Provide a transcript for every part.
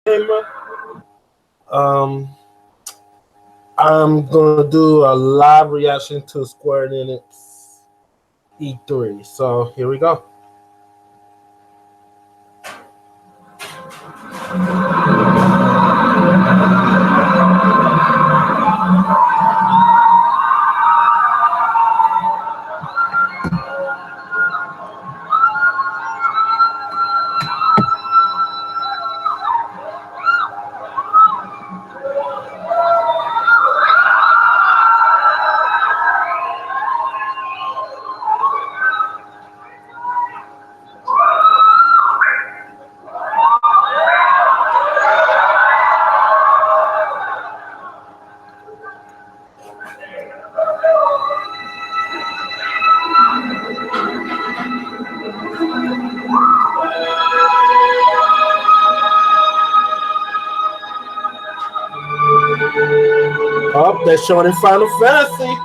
Um, I'm gonna do a live reaction to Square Enix E3. So here we go. Oh, they're showing in Final Fantasy.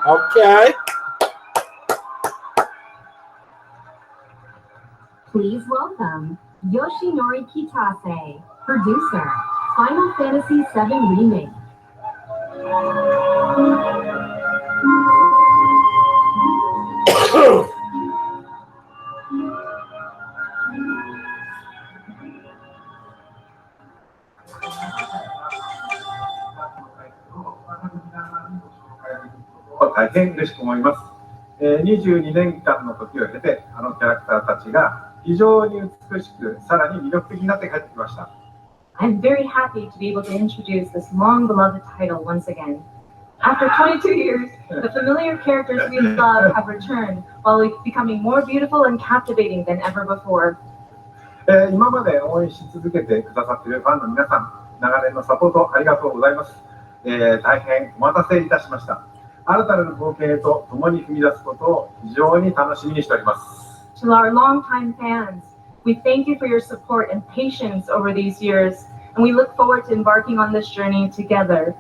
Okay. Please welcome Yoshinori Kitase, producer, Final Fantasy VII Remake. 大変嬉しく思います。22年間の時を経て、あのキャラクターたちが非常に美しく、さらに魅力的になって帰ってきました。I'm very happy to be able to introduce this long-beloved title once again. After 22 years, the familiar characters we love have returned while becoming more beautiful and captivating than ever before. 今まで応援し続けてくださっているファンの皆さん、長年のサポートありがとうございます。大変お待たせいたしました。新たなる冒険へと共に踏み出すことを非常に楽しみにしております。To our longtime fans, we thank you for your support and patience over these years, and we look forward to embarking on this journey together.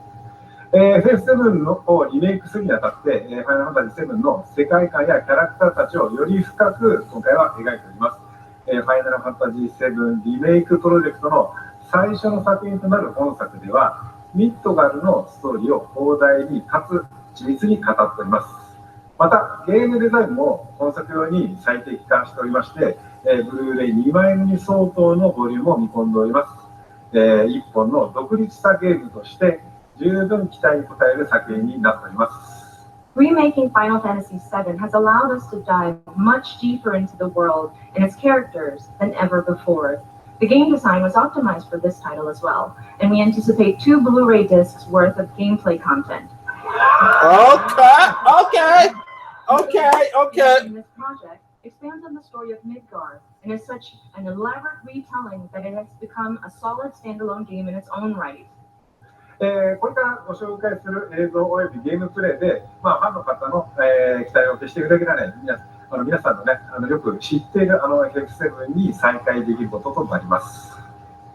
FF7 をリメイクするにあたって、ファイナルファンタジー7の世界観やキャラクターたちをより深く今回は描いております。ファイナルファンタジー7リメイクプロジェクトの最初の作品となる本作では、ミッドガルのストーリーを広大にかつ緻密に語っております。また、ゲームデザインも本作用に最適化しておりまして、ブルーレイ2枚組相当のボリュームを見込んでおります。一本の独立したゲームとして十分期待に応える作品になっております。Remaking Final Fantasy VII has allowed us to dive much deeper into the world and its characters than ever before. The game design was optimized for this title as well, and we anticipate 2 Blu-ray discs worth of gameplay content. Okay. This project expands on the story of Midgar and is such an elaborate retelling that it has become a solid standalone game in its own right. これからご紹介する映像およびゲームプレイで、ファンの方の、期待を消していただけない皆さんのね、よく知っているFF7 に再会できることとなります。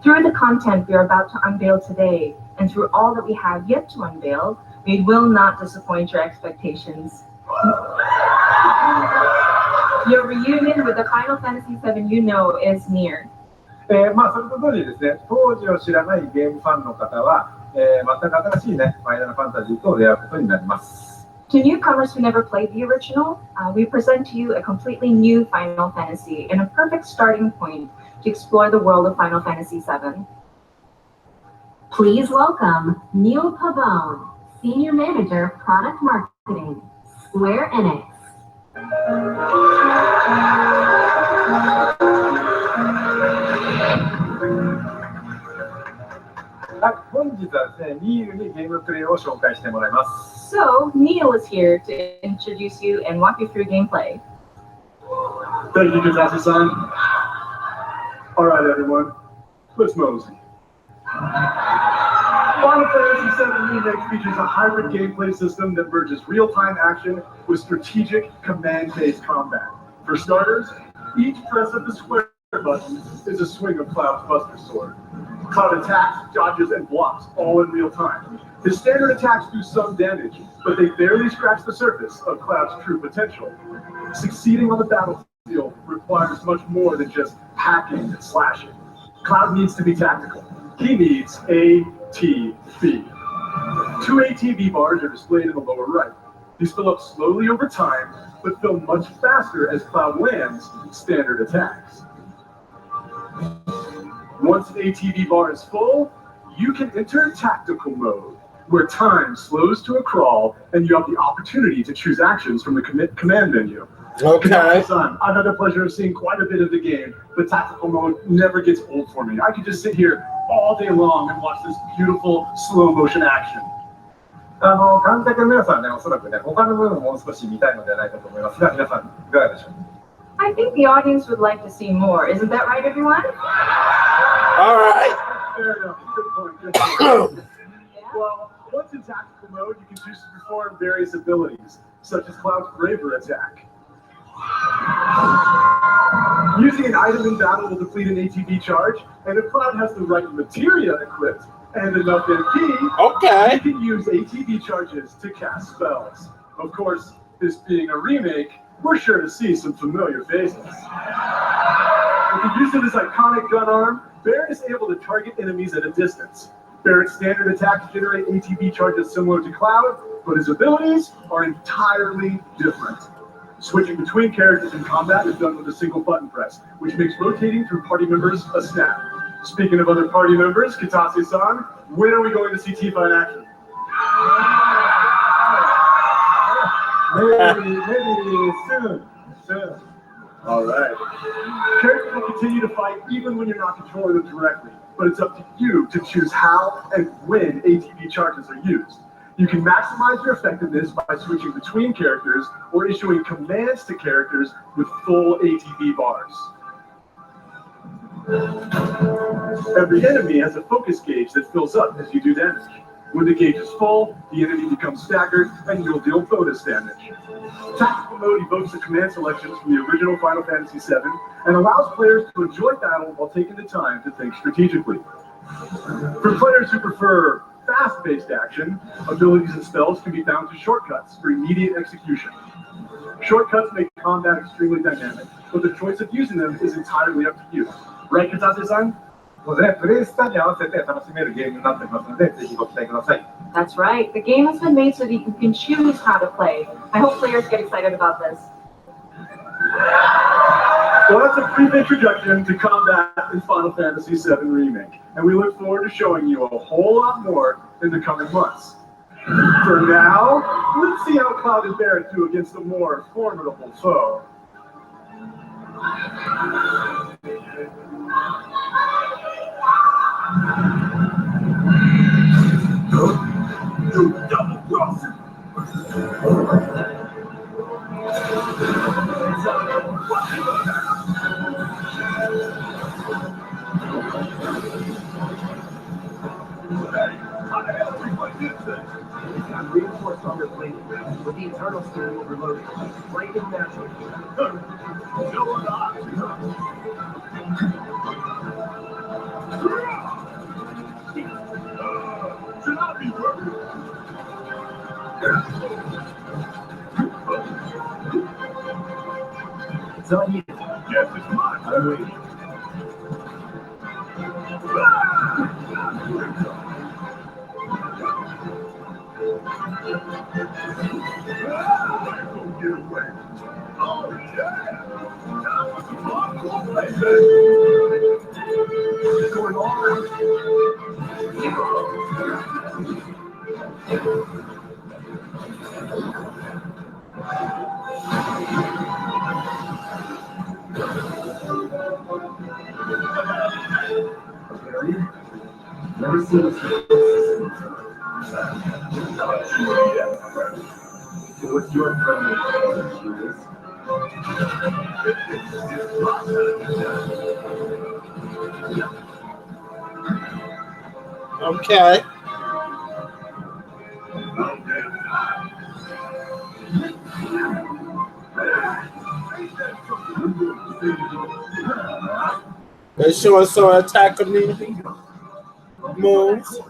Through the content we are about to unveil today, and through all that we have yet to unveil, we will not disappoint your expectations. Your reunion with the Final Fantasy VII you know is near. それと同時にですね、当時を知らないゲームファンの方は、全く新しいね、ファイナルファンタジーと出会うことになります。To newcomers who never played the original, we present to you a completely new Final Fantasy and a perfect starting point to explore the world of Final Fantasy VII. Please welcome Neil Pavone, Senior Manager of Product Marketing, Square Enix. はい、本日はですね、ニールにゲームプレイを紹介してもらいます。 So, Neil is here to introduce you and walk you through gameplay. Thank you, Katashi-san. All right, everyone, let's mosey. Final Fantasy VII Remake features a hybrid gameplay system that merges real-time action with strategic command-based combat. For starters, each press of the square button is a swing of Cloud's Buster Sword. Cloud attacks, dodges, and blocks all in real time. His standard attacks do some damage, but they barely scratch the surface of Cloud's true potential. Succeeding on the battlefield requires much more than just hacking and slashing. Cloud needs to be tactical. He needs ATB. 2 ATB bars are displayed in the lower right. These fill up slowly over time, but fill much faster as Cloud lands standard attacks. Once an ATB bar is full, you can enter tactical mode, where time slows to a crawl and you have the opportunity to choose actions from the command menu. Okay. Son, I've had the pleasure of seeing quite a bit of the game, but tactical mode never gets old for me. I could just sit here all day long and watch this beautiful slow motion action. 観客の皆さんね、おそらくね、他の部分をもう少し見たいのではないかと思いますが、皆さんいかがでしょうか。 I think the audience would like to see more. Isn't that right, everyone? All right. Fair enough. Good point. Good point. Well, once in tactical mode, you can choose to perform various abilities, such as Cloud's Braver attack. Using an item in battle will deplete an ATB charge, and if Cloud has the right materia equipped and enough MP, Okay. you can use ATB charges to cast spells. Of course, this being a remake, we're sure to see some familiar faces. With the use of his iconic gun arm, Barret is able to target enemies at a distance. Barret's standard attacks generate ATB charges similar to Cloud, but his abilities are entirely different. Switching between characters in combat is done with a single button press, which makes rotating through party members a snap. Speaking of other party members, Kitase-san, when are we going to see Tifa in action? Maybe soon. All right. Characters will continue to fight even when you're not controlling them directly, but it's up to you to choose how and when ATB charges are used. You can maximize your effectiveness by switching between characters or issuing commands to characters with full ATB bars. Every enemy has a focus gauge that fills up as you do damage. When the gauge is full, the enemy becomes staggered and you'll deal bonus damage. Tactical mode evokes the command selections from the original Final Fantasy VII and allows players to enjoy battle while taking the time to think strategically. For players who prefer fast-paced action, abilities and spells can be found to shortcuts for immediate execution. Shortcuts make combat extremely dynamic, but the choice of using them is entirely up to you. Right, Kitase-san? プレイスタイルに合わせて楽しめるゲームになっていますので、ぜひご期待ください。 That's right. The game has been made so that you can choose how to play. I hope players get excited about this. Well, that's a brief introduction to combat in Final Fantasy VII Remake, and we look forward to showing you a whole lot more in the coming months. For now, let's see how Cloud and Barret do against a more formidable foe. You double crossing! Reinforced on their blade with the internal steam overloaded. Blade is natural. Should not be worried. It's on you. Yes, it's mine. I'm waiting. Don't get away. Oh, yeah. That was some hardcore play, What's going on? Never What's your preference? Okay. They're showing some attack community moves.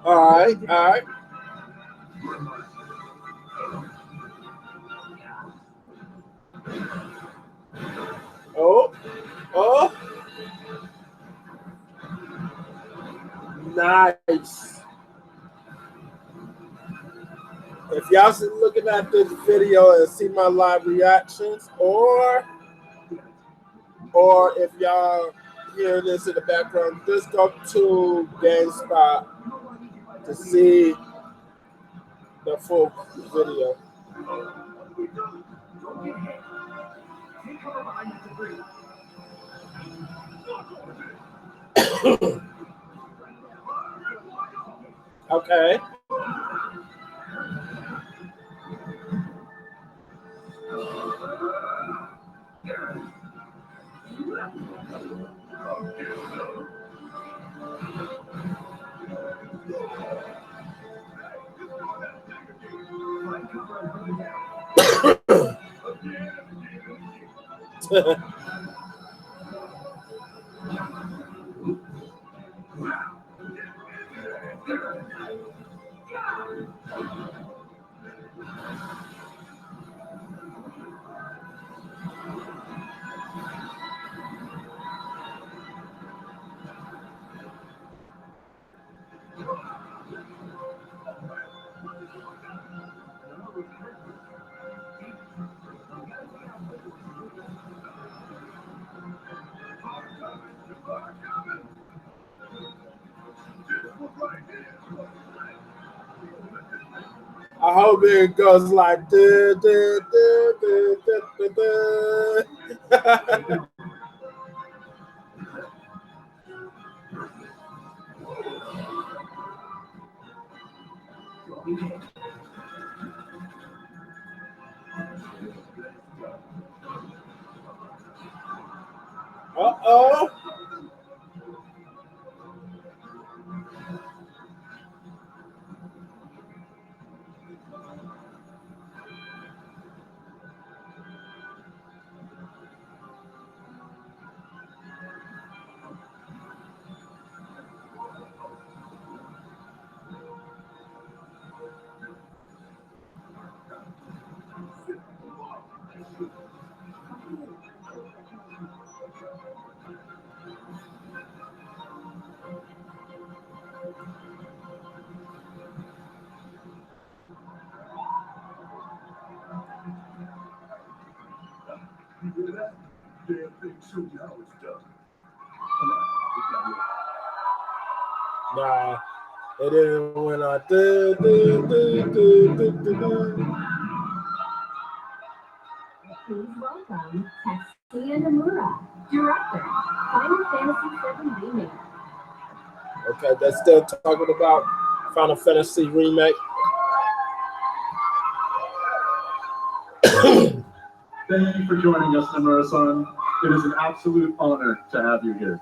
All right, all right. Oh, oh. Nice. If y'all looking at this video and see my live reactions, or if y'all hear this in the background, just go to GameSpot to see the full video. Okay. I hope it goes like duh, duh, duh, duh, duh, duh, duh. Uh-oh. You hear that? Damn thing shows you how it's done. Come on, Nah, it didn't win on duh, duh, duh, duh, duh, duh, duh. Please welcome Tetsuya Nomura, director, Final Fantasy VII Remake. Okay, they're still talking about Final Fantasy Remake. Thank you for joining us, Nomura-san. It is an absolute honor to have you here.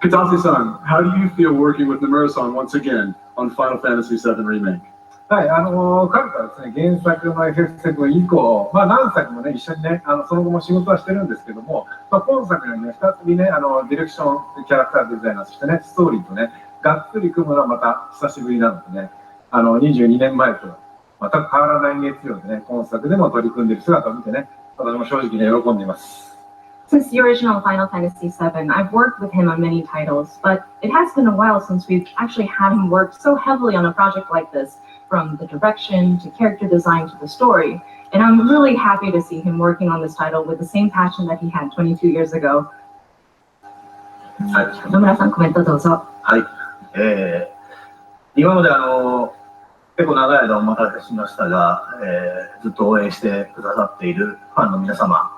Kitase-san, how do you feel working with Nomura-san once again on Final Fantasy VII Remake? はい、彼とはですね、原作の FF7 以降、何作もね、一緒にね、その後も仕事はしてるんですけども、今作にね、再びね、ディレクション、キャラクターデザイナー、そしてね、ストーリーとね、がっつり組むのはまた久しぶりなのでね、22年前とは全く変わらない熱量でね、今作でも取り組んでいる姿を見てね、私も正直ね、喜んでいます。Since the original Final Fantasy VII, I've worked with him on many titles, but it has been a while since we've actually had him work so heavily on a project like this, from the direction to character design to the story. And I'm really happy to see him working on this title with the same passion that he had 22 years ago. はい、野村さん、コメントどうぞ。はい、今まで結構長い間お待たせしましたが、ずっと応援してくださっているファンの皆様、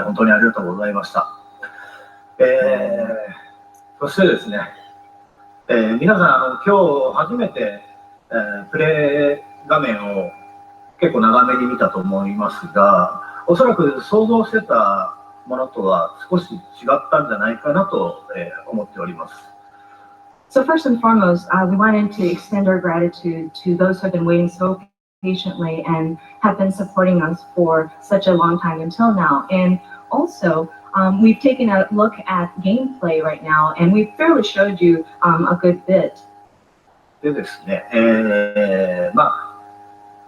本当にありがとうございました。そしてですね、皆さん今日初めて、プレイ画面を結構長めに見たと思いますが、おそらく想像してたものとは少し違ったんじゃないかなと、思っております。So first and foremost, we wanted to extend our gratitude to those who have been waiting so patiently and have been supporting us for such a long time until now. And also, we've taken a look at gameplay right now, and we've fairly showed you a good bit. でですね、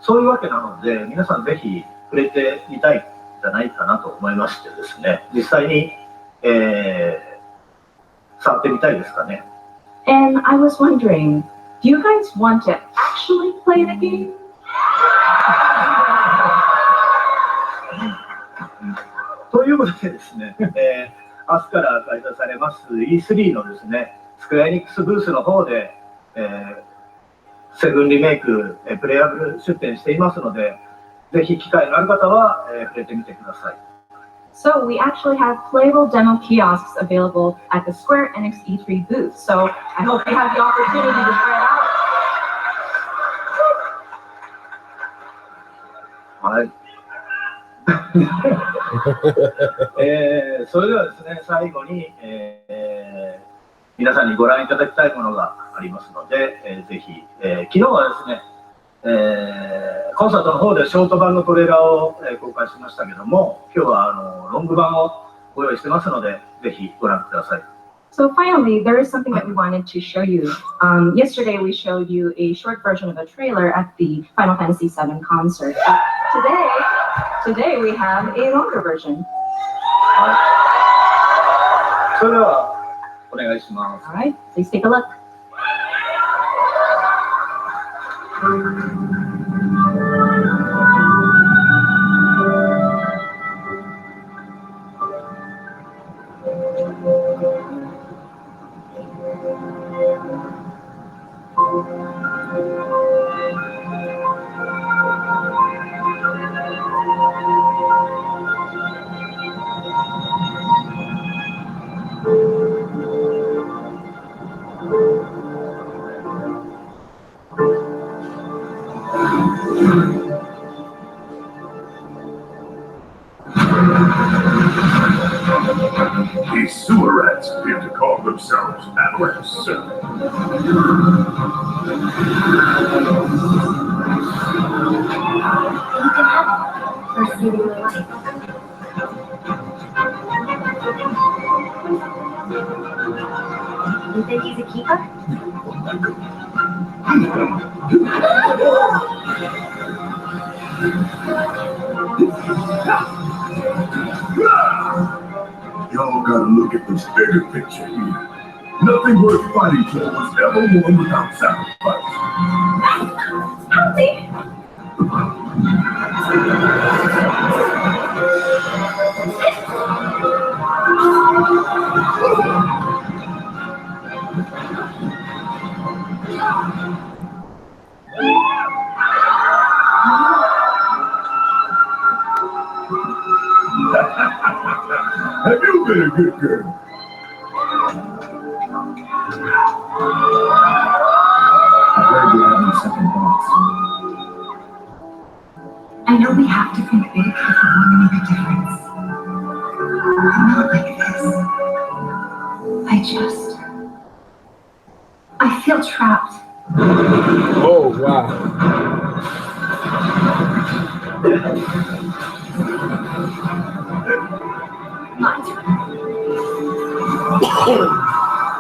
そういうわけなので、皆さんぜひ触れてみたいんじゃないかなと思いましてですね、実際に、触ってみたいですかね。And I was wondering, do you guys want to actually play the game? ということでですね、明日から開催されます E3 のですね、スクエアエニックスブースの方で、セブンリメイク、プレイアブル出展していますので、ぜひ機会のある方は、触れてみてください。So we actually have playable demo kiosks available at the Square Enix E3 booth. So I hope you have the opportunity to try it out. はい。それではですね、最後に、皆さんにご覧いただきたいものがありますので、ぜひ、昨日はですね、コンサートの方でショート版のトレーラーを、公開しましたけども、今日はロング版をご用意してますので、ぜひご覧ください。So finally, there is something that we wanted to show you. Yesterday, we showed you a short version of a trailer at the Final Fantasy VII concert. Today we have a longer version. それではお願いします。All right, please take a look. These sewer rats appear to call themselves Avalanche 7. First thing in my life. You think he's a keeper? Y'all gotta look at this bigger picture here. Nothing worth fighting for was ever won without sacrifice. Healthy. Have you been a good girl? I heard you're having second thoughts. I know we have to think big if we want to make a difference. Not like this. I feel trapped. Oh, wow.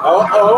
Uh-oh.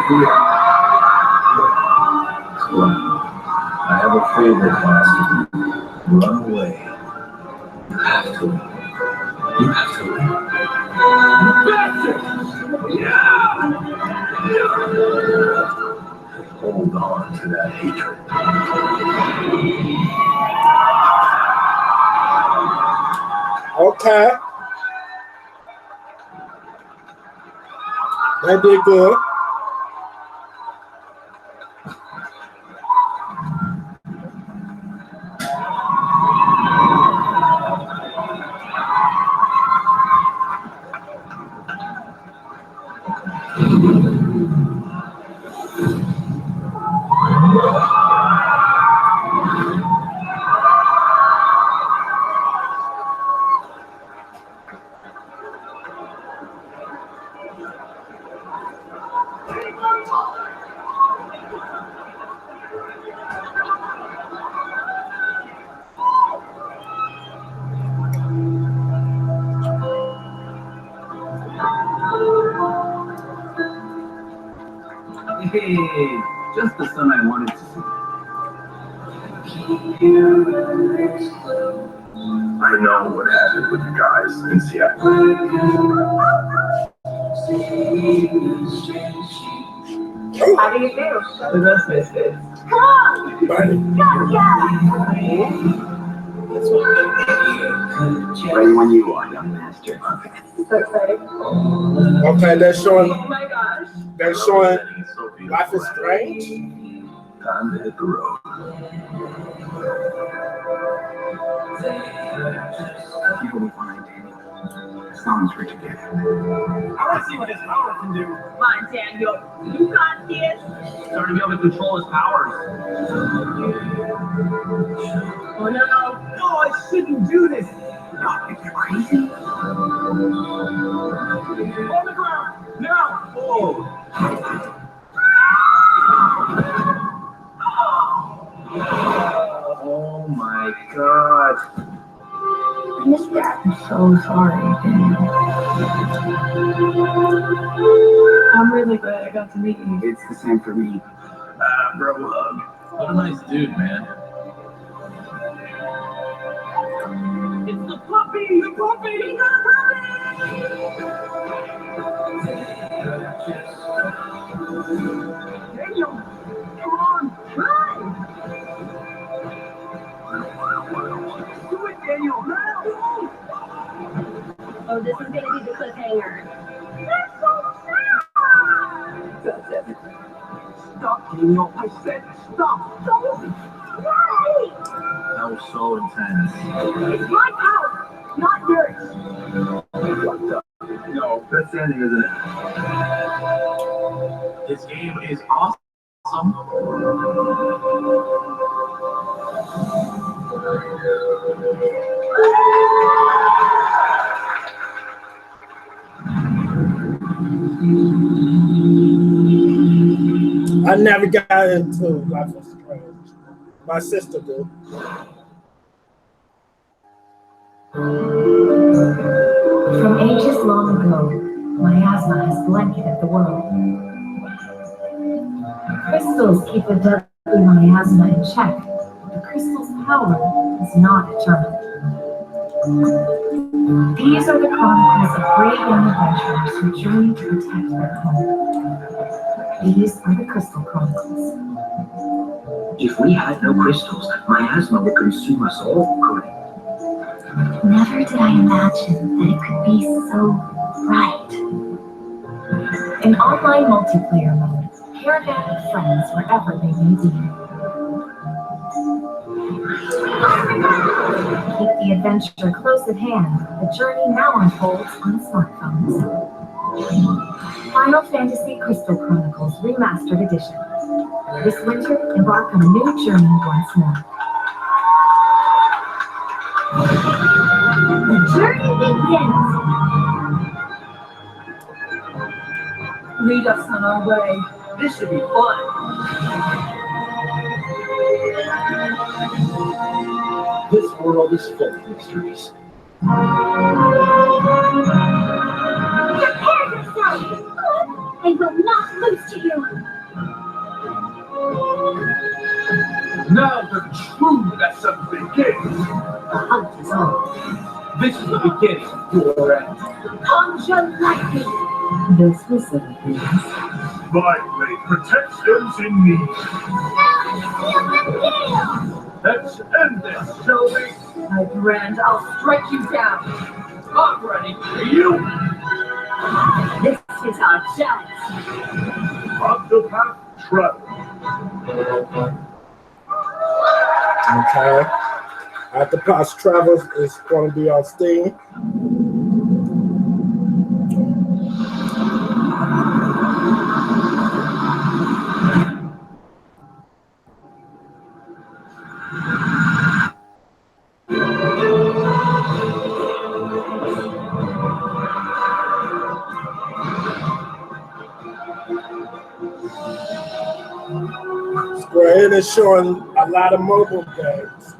Come on. I have a favor to ask of you. Run away. You have to. You have to. Hold on to that hatred. Okay. That did good. Hey, just the son I wanted to see. I know what happened with you guys in Seattle. How do you feel? The best misfits. Come on! Gotcha! Ready when you are, young master. So excited. Okay, that's showing. Oh my gosh. That's showing. Life is Strange. Time to hit the road. People will find Daniel. As long as we're together. I want to see what his power can do. Come on, Daniel. You got this. Starting to be able to control his powers. Oh no. No, I shouldn't do this. No, if you're crazy. On the ground. Now. Oh. Oh my god. I missed that. I'm so sorry, Daniel. I'm really glad I got to meet you. It's the same for me. Bro hug. What a nice dude, man. It's the puppy! The puppy! Daniel, come on, run! Do it, Daniel! Now! Oh, this is gonna be the cliffhanger. That's it. Stop, Daniel! I said stop! Stop! Yay! That was so intense. It's my power, not yours. No, that's the ending, isn't it? This game is awesome. I never got into Life is Strange. My sister did. From ages long ago, miasma has blanketed the world. Crystals keep the deadly miasma in check, but the crystal's power is not eternal. These are the chronicles of brave young adventurers who journey to protect their home. These are the Crystal Chronicles. If we had no crystals, miasma would consume us all, could it? Never did I imagine that it could be so bright. In online multiplayer mode, caravan with friends wherever they may be. Keep the adventure close at hand. The journey now unfolds on smartphones. Final Fantasy Crystal Chronicles Remastered Edition. This winter, embark on a new journey once more. The journey begins! Lead us on our way. This should be fun. This world is full of mysteries. Prepare yourself! I will not lose to you! get your end. Conjure lightning. No specific things. My protections in need. Let's end this, shall we? My brand, I'll strike you down. I'm ready for you. This is our chance. Octopath Travel. Okay. Octopus Travels is going to be on Steam. Square Enix is showing a lot of mobile games.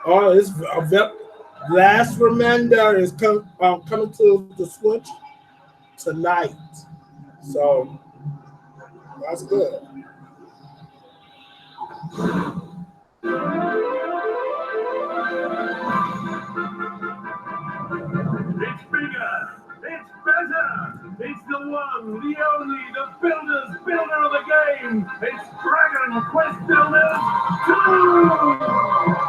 Oh, it's Last Remainder is coming to the Switch tonight. So that's good. It's bigger. It's better. It's the one, the only, the builder of the game. It's Dragon Quest Builders 2.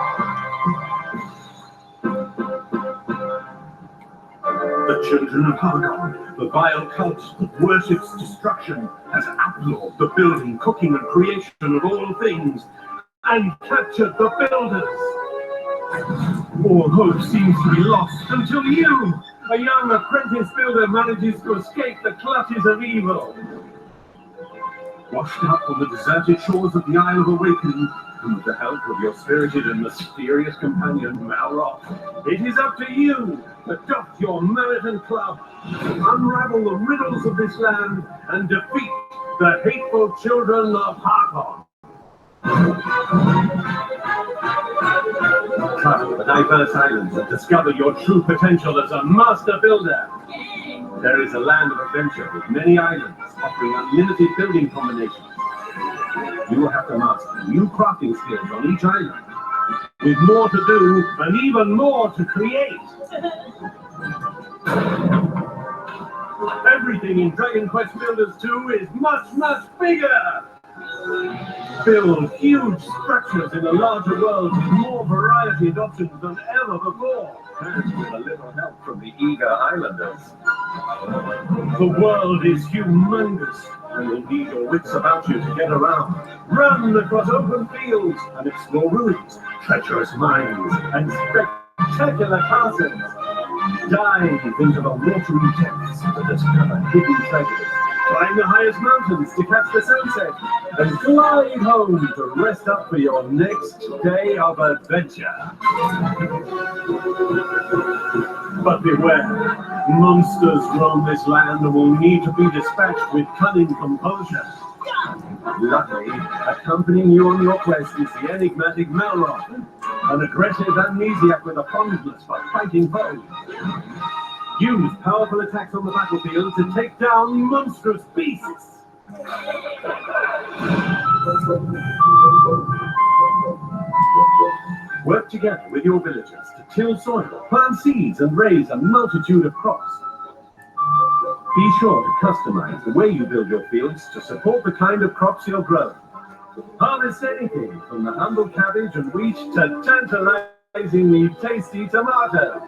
The children of Hargon, the vile cult that worships destruction, has outlawed the building, cooking, and creation of all things, and captured the builders. All hope seems to be lost until you, a young apprentice builder, manages to escape the clutches of evil. Washed up on the deserted shores of the Isle of Awakening, and with the help of your spirited and mysterious companion, Malroth, it is up to you to doff your Meriton club, unravel the riddles of this land, and defeat the hateful children of Harkon. Travel the diverse islands and discover your true potential as a master builder. There is a land of adventure with many islands offering unlimited building combinations. You will have to master new crafting skills on each island, with more to do and even more to create. Everything in Dragon Quest Builders 2 is much, much bigger! Build huge structures in a larger world with more variety and options than ever before, and with a little help from the eager islanders. The world is humongous, and you'll need your wits about you to get around. Run across open fields and explore ruins, treacherous mines, and spectacular castles. Dive into the watery depths to discover hidden treasures. Climb the highest mountains to catch the sunset, and glide home to rest up for your next day of adventure. But beware, monsters roam this land and will need to be dispatched with cunning composure. Luckily, accompanying you on your quest is the enigmatic Malroth, an aggressive amnesiac with a fondness for fighting foes. Use powerful attacks on the battlefield to take down monstrous beasts. Work together with your villagers to till soil, plant seeds, and raise a multitude of crops. Be sure to customize the way you build your fields to support the kind of crops you're growing. Harvest anything from the humble cabbage and wheat to tantalizingly tasty tomatoes.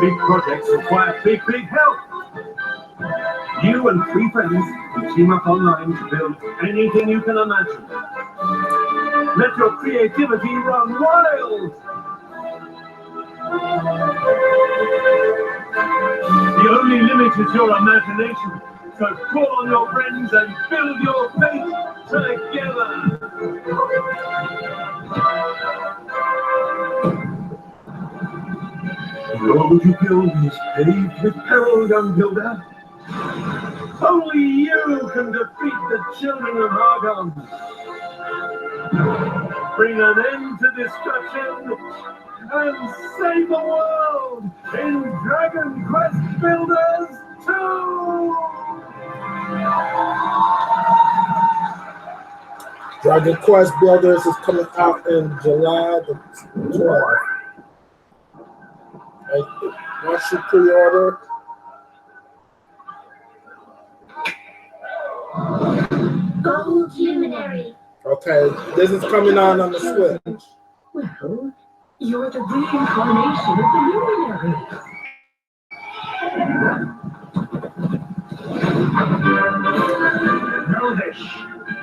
Big projects require big help. You and 3 friends can team up online to build anything you can imagine. Let your creativity run wild. The only limit is your imagination. So call on your friends and build your fate together. What would you build in this paved with peril, young builder? Only you can defeat the children of Argon. Bring an end to destruction and save the world in Dragon Quest Builders 2! Dragon Quest Builders is coming out in July the 12th. Once you pre-order, Gold Luminary. okay, this is coming out on the Switch. Well, you're the reincarnation of the Luminary. Know this.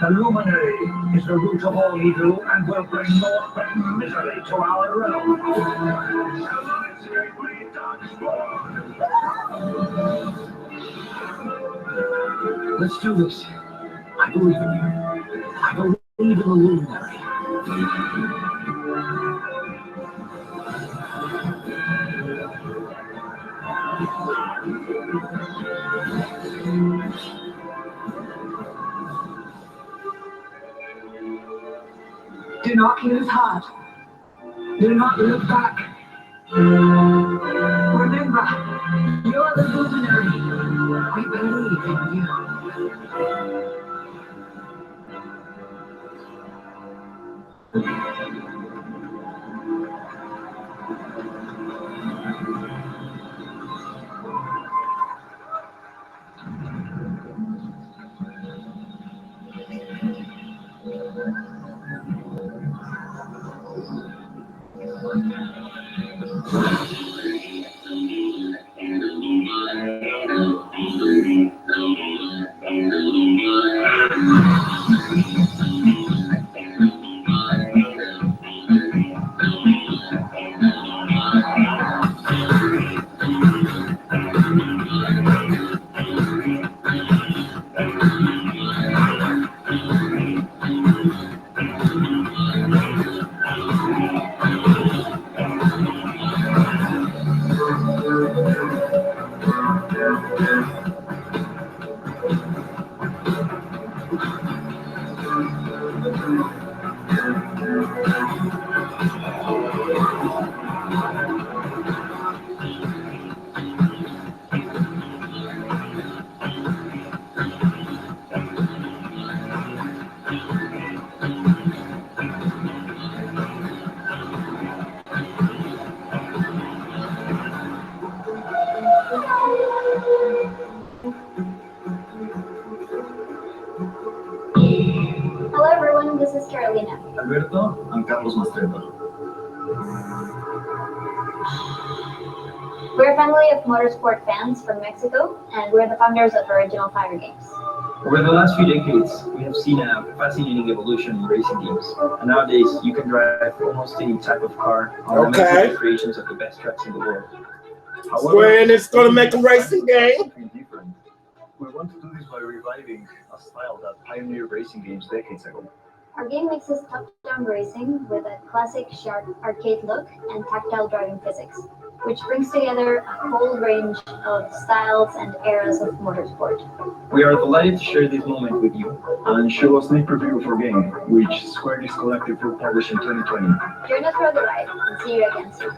The Luminary is the root of all evil and will bring naught but misery to our realm. Let's do this. I believe in you. I believe in the Luminary. Do not lose heart. Do not look back. Remember, you're the Luminary. We believe in you. Hello everyone, this is Carolina. Alberto, I'm Carlos Mastreta. We're a family of motorsport fans from Mexico, and we're the founders of Original Fire Games. Over the last few decades, we have seen a fascinating evolution in racing games. And nowadays, you can drive almost any type of car on the amazing creations of the best tracks in the world. Square Enix going to make a racing game. Different. We want to do this by reviving a style that pioneered racing games decades ago. Our game mixes top-down racing with a classic sharp arcade look and tactile driving physics, which brings together a whole range of styles and eras of motorsport. We are delighted to share this moment with you and show a sneak preview of our game, which Square Enix Collective will publish in 2020. Join us for the ride and see you again soon.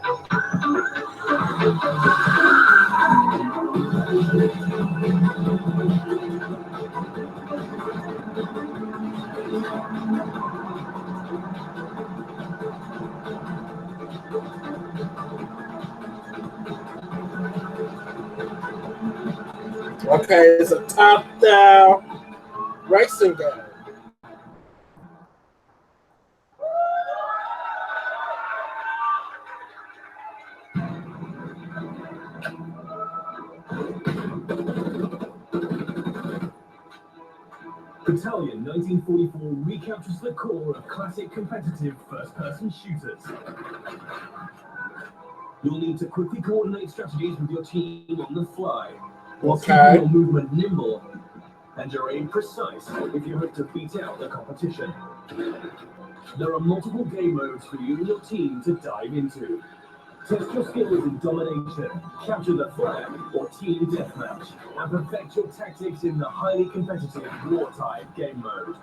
Okay, it's a top-down racing game. Battalion 1944 recaptures the core of classic competitive first-person shooters. You'll need to quickly coordinate strategies with your team on the fly, while keeping your movement nimble and your aim precise if you hope to beat out the competition. There are multiple game modes for you and your team to dive into. Test your skills in domination, capture the flag, or team deathmatch, and perfect your tactics in the highly competitive wartime game mode.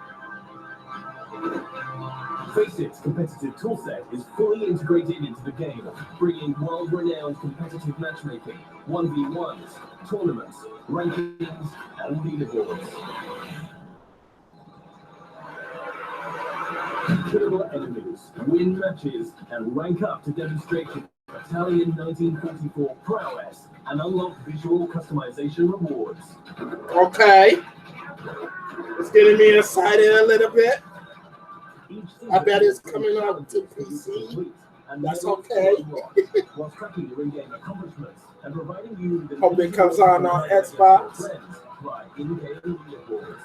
Facet's competitive toolset is fully integrated into the game, bringing world-renowned competitive matchmaking, 1v1s, tournaments, rankings, and leaderboards. Kill enemies, win matches, and rank up to demonstrate your Italian 1944 prowess and unlock visual customization rewards. Okay. It's getting me excited a little bit. I bet it's coming out to PC. That's okay. While tracking your in-game accomplishments and providing you with hope it comes on Xbox. In-game leaderboards.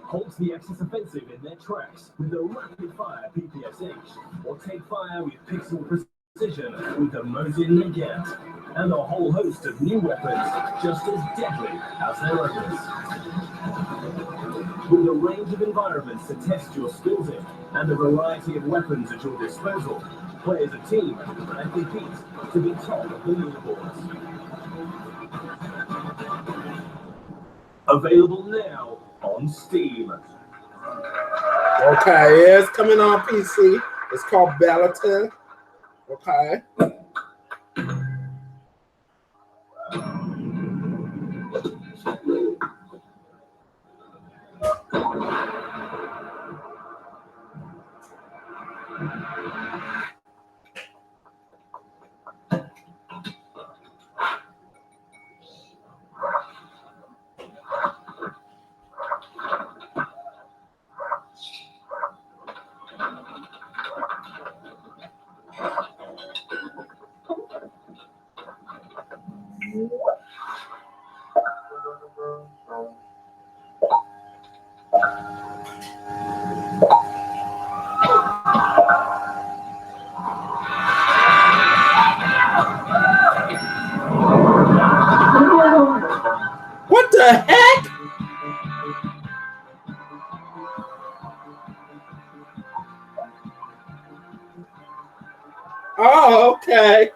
Halt the Axis offensive in their tracks with the rapid-fire PPSH, or take fire with pixel precision with the Mosin Nagant, and a whole host of new weapons just as deadly as their owners. With a range of environments to test your skills in, and a variety of weapons at your disposal, play as a team and compete to be top of the leaderboards. Available now on Steam. Okay, it's coming on PC. It's called Ballatin. Okay. What the heck? Oh, okay.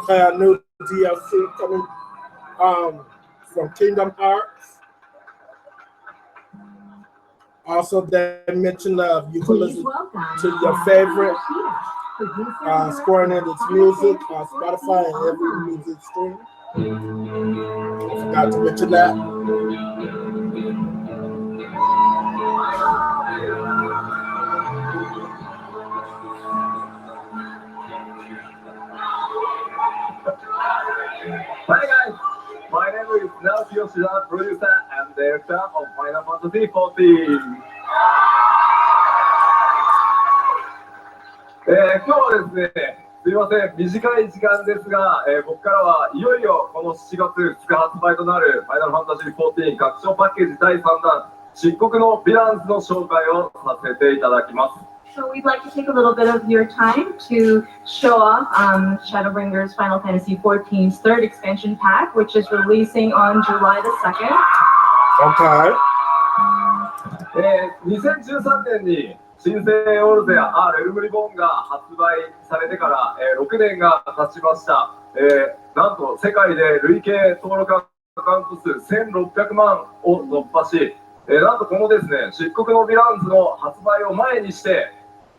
Okay, a new DLC coming from Kingdom Hearts. Also, they mentioned you can listen to your favorite Square Enix music on Spotify and every music stream. I forgot to mention that. Hi guys, my name is Naoki Yoshida, producer and director of Final Fantasy XIV. 今日はですね、すいません、短い時間ですが、僕からはいよいよこの7月2日発売となるファイナルファンタジー14拡張パッケージ第3弾漆黒のヴィランズの紹介をさせていただきます。So we'd like to take a little bit of your time to show off Shadowbringers Final Fantasy XIV's third expansion pack, which is releasing on July the 2nd. Okay. 2013年に新生オールゼア R エルムリボンが発売されてから、6年が経ちました。なんと世界で累計登録アカウント数1600万を突破し、なんとこのですね、漆黒のヴィランズの発売を前にして、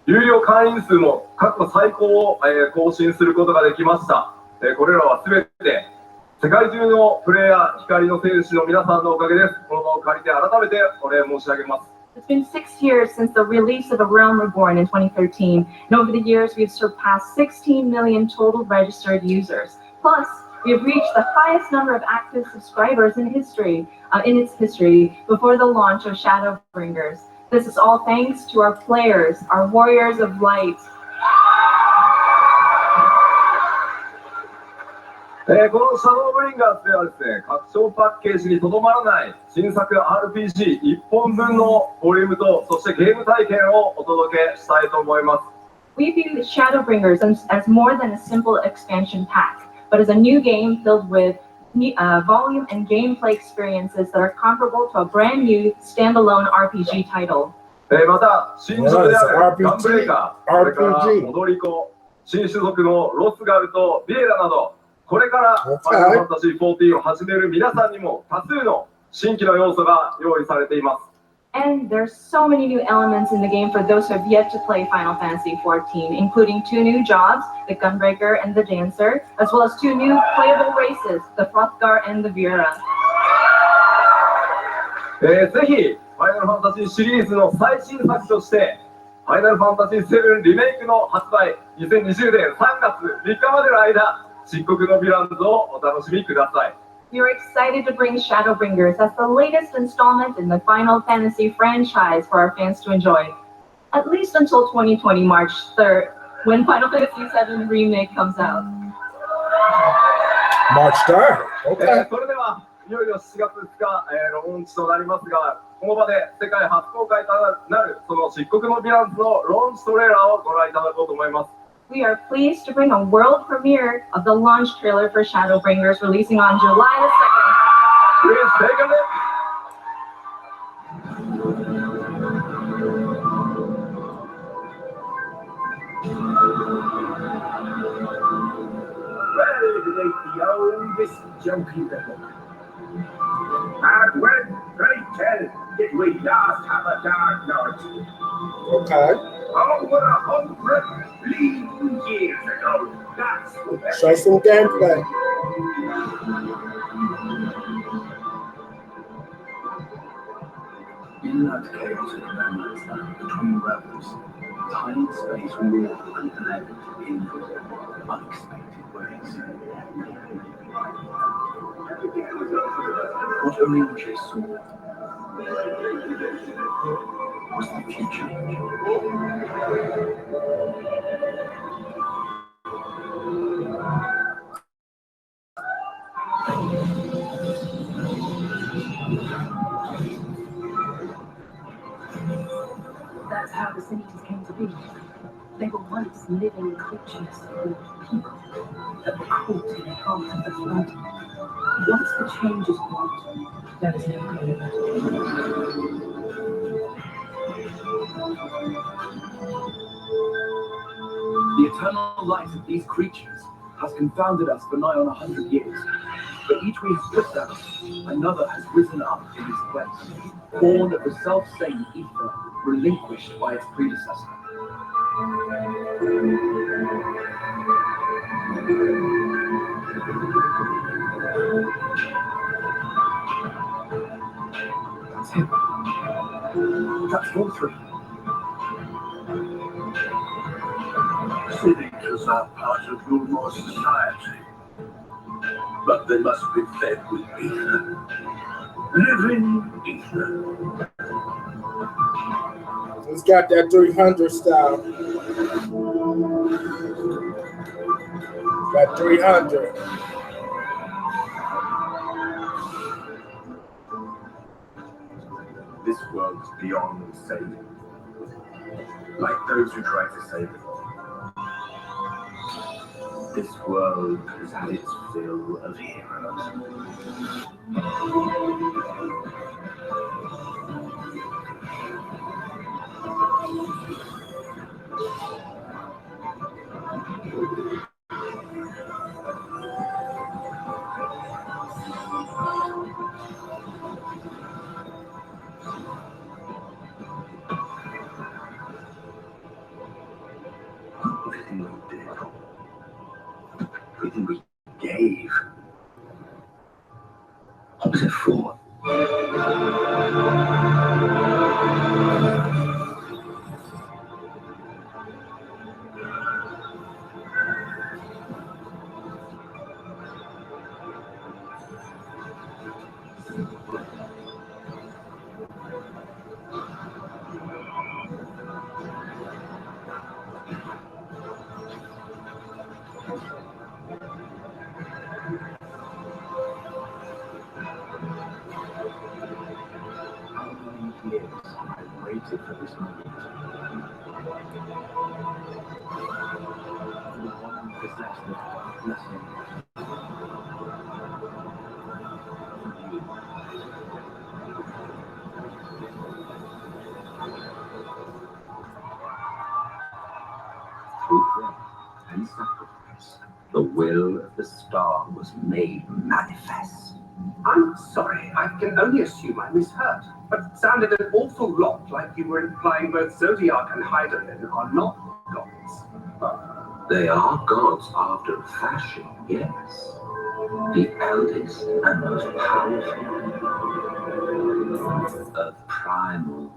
有料会員数も過去最高を、更新することができました。これらはすべて世界中のプレイヤー、光の戦士の皆さんのおかげです。この場を借りて改めてお礼申し上げます。It's been 6 years since the release of A Realm Reborn in 2013, and over the years we've surpassed 16 million total registered users. Plus, we have reached the highest number of active subscribers in history, in its history, before the launch of Shadowbringers. This is all thanks to our players, our warriors of light. このシャドーブリンガーズではですね、拡張パッケージにとどまらない新作 RPG1 本分のボリュームと、そしてゲーム体験をお届けしたいと思います。We view Shadowbringers as more than a simple expansion pack, but as a new game filled with volume and gameplay experiences that are comparable to a brand new standalone RPG title. また、新種であるガンブレイカー、それから踊り子、新種族のロスガルとビエラなど、これからファイナルファンタジー14を始める皆さんにも多数の新規の要素が用意されています。And there's so many new elements in the game for those who have yet to play Final Fantasy XIV, including 2 new jobs, the Gunbreaker and the Dancer, as well as 2 new playable races, the Hrothgar and the Vera. ぜひ、ファイナルファンタジーシリーズの最新作として、ファイナルファンタジー7リメイクの発売、2020年3月3日までの間、漆黒のヴィランズをお楽しみください。We're excited to bring Shadowbringers as the latest installment in the Final Fantasy franchise for our fans to enjoy, at least until 2020 March 3rd, when Final Fantasy VII Remake comes out. March 3rd. Okay. それではいよいよ7月2日、ローンチとなりますが、この場で世界初公開となるその漆黒のヴィランズのローンチトレーラーをご覧いただこうと思います。We are pleased to bring a world premiere of the launch trailer for Shadowbringers, releasing on July the 2nd. Please take a look. Ready to make the oldest jumpy level. And when they tell did we last have a dark night? Okay. Over 100 bleeding years ago. That's Show some gameplay. In that chaotic no-man's land between realms, tiny space war and bled in unexpected ways. What Orange saw was the future. That's how the cities came to be. They were once living creatures called people that were caught in the path of the flood. Once the change is wrought, there is no going back. The eternal light of these creatures has confounded us for nigh on 100 years. But each we have put down, another has risen up in its place, born of the self-same ether, relinquished by its predecessor. That's him. That's all 3. Cities are part of your society, but they must be fed with ether. Living ether. It's got that 300 style. Got 300. This world's beyond saving. like those who try to save it. This world has had its fill of heroes. Everything we did, everything we gave, what was it for? How many years have I waited for this moment? The one possessed of blessing. Through prayer and sacrifice, the will of the star was made manifest. I'm sorry, I can only assume I misheard, but it sounded an awful lot like you were implying both Zodiac and Heidelin are not gods. They are gods after a fashion, yes. The eldest and most powerful of primals.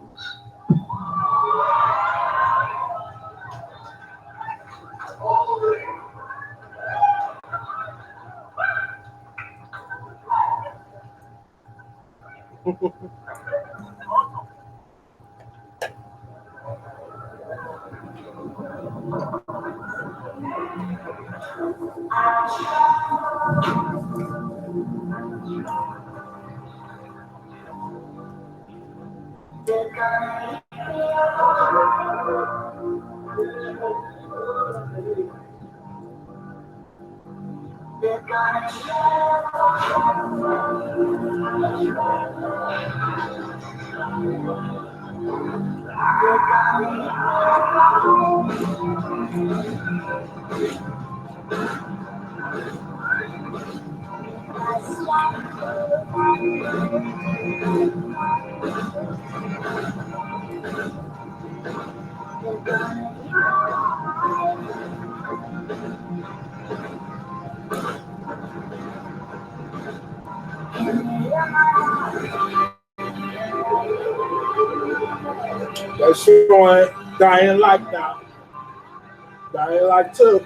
They're showing Dying Light now. Dying Light 2.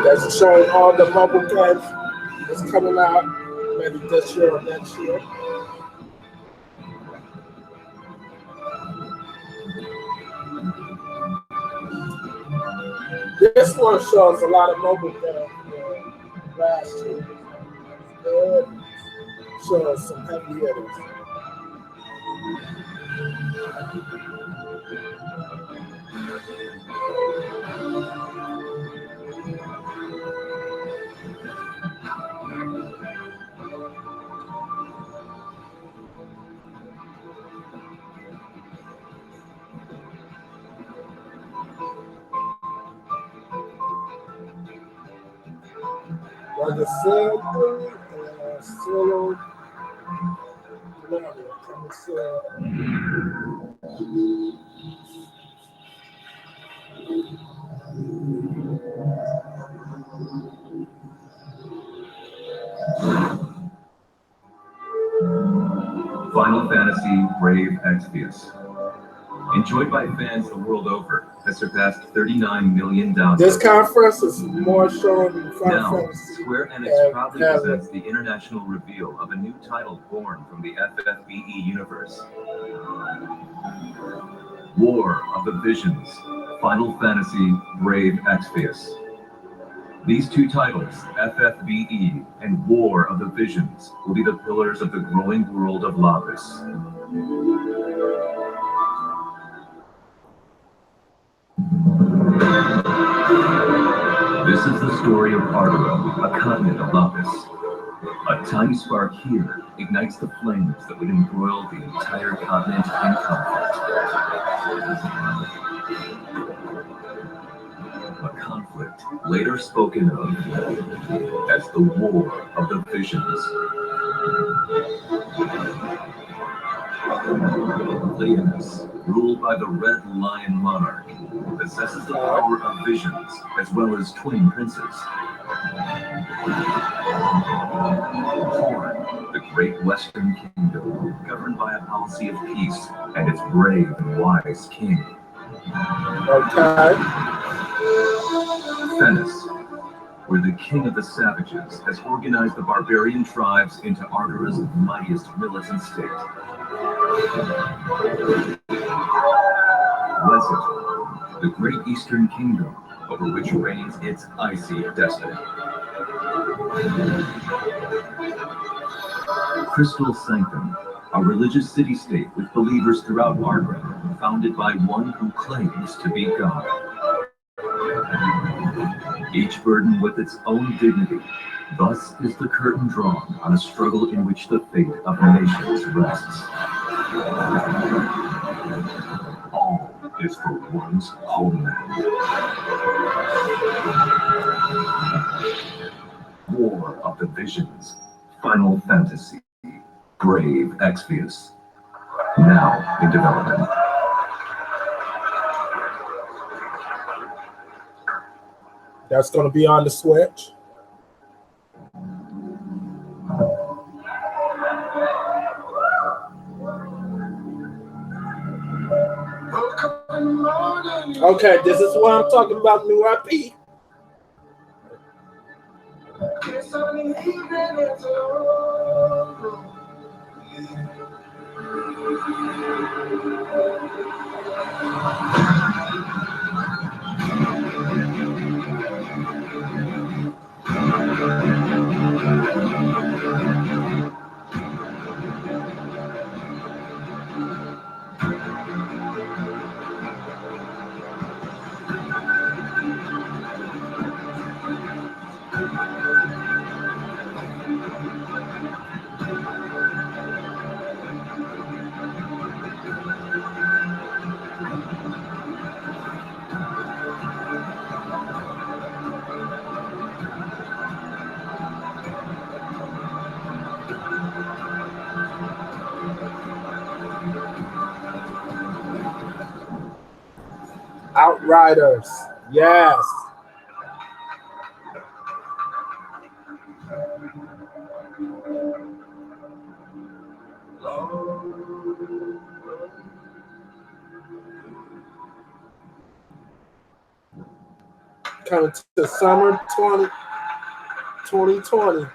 That's showing all the mobile games that's coming out maybe this year or next year. this one shows a lot of mobile last year. Good. Shows some heavy hitters. Like I said, solo. Final Fantasy Brave Exvius, enjoyed by fans the world over, has surpassed 39 million downloads. This conference is more showing Final Now, Fantasy. Square Enix proudly presents the international reveal of a new title born from the FFBE universe. War of the Visions, Final Fantasy Brave Exvius. These two titles, FFBE and War of the Visions, will be the pillars of the growing world of Lapis. This is the story of Arduro, a continent of Lapis. A tiny spark here ignites the flames that would embroil the entire continent in conflict. A conflict later spoken of as the War of the Visions. Leonis, ruled by the Red Lion Monarch, possesses the power of visions as well as twin princes. Horn, the Great Western Kingdom, governed by a policy of peace and its brave and wise king. Venice, where the king of the savages has organized the barbarian tribes into Ardura's mightiest militant state. Wesset, the great eastern kingdom over which reigns its icy destiny. Crystal Sanctum, a religious city-state with believers throughout Ardra, founded by one who claims to be God. Each burdened with its own dignity, thus is the curtain drawn on a struggle in which the fate of nations rests. All is for one's homeland. War of the Visions, Final Fantasy, Brave Exvius, now in development. That's going to be on the Switch. Okay, this is what I'm talking about, new IP. Outriders, yes. Coming to summer 2020.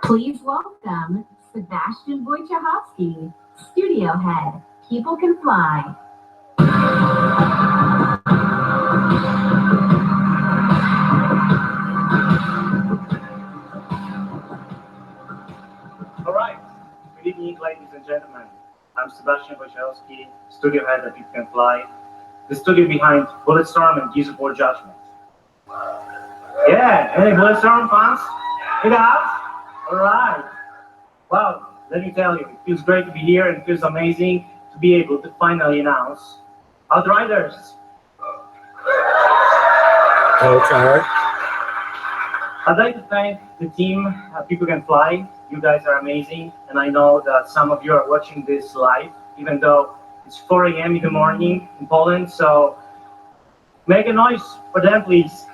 Please welcome Sebastian Wojciechowski, Studio Head, People Can Fly. All right. Good evening, ladies and gentlemen. I'm Sebastian Wojciechowski, Studio Head at People Can Fly, the studio behind Bulletstorm and Gears of War Judgment. Yeah, any Bulletstorm fans? In the house? All right. Well, let me tell you, it feels great to be here and it feels amazing to be able to finally announce Outriders. Okay. I'd like to thank the team, People Can Fly. You guys are amazing, and I know that some of you are watching this live, even though it's 4 a.m. in the morning in Poland, so make a noise for them, please.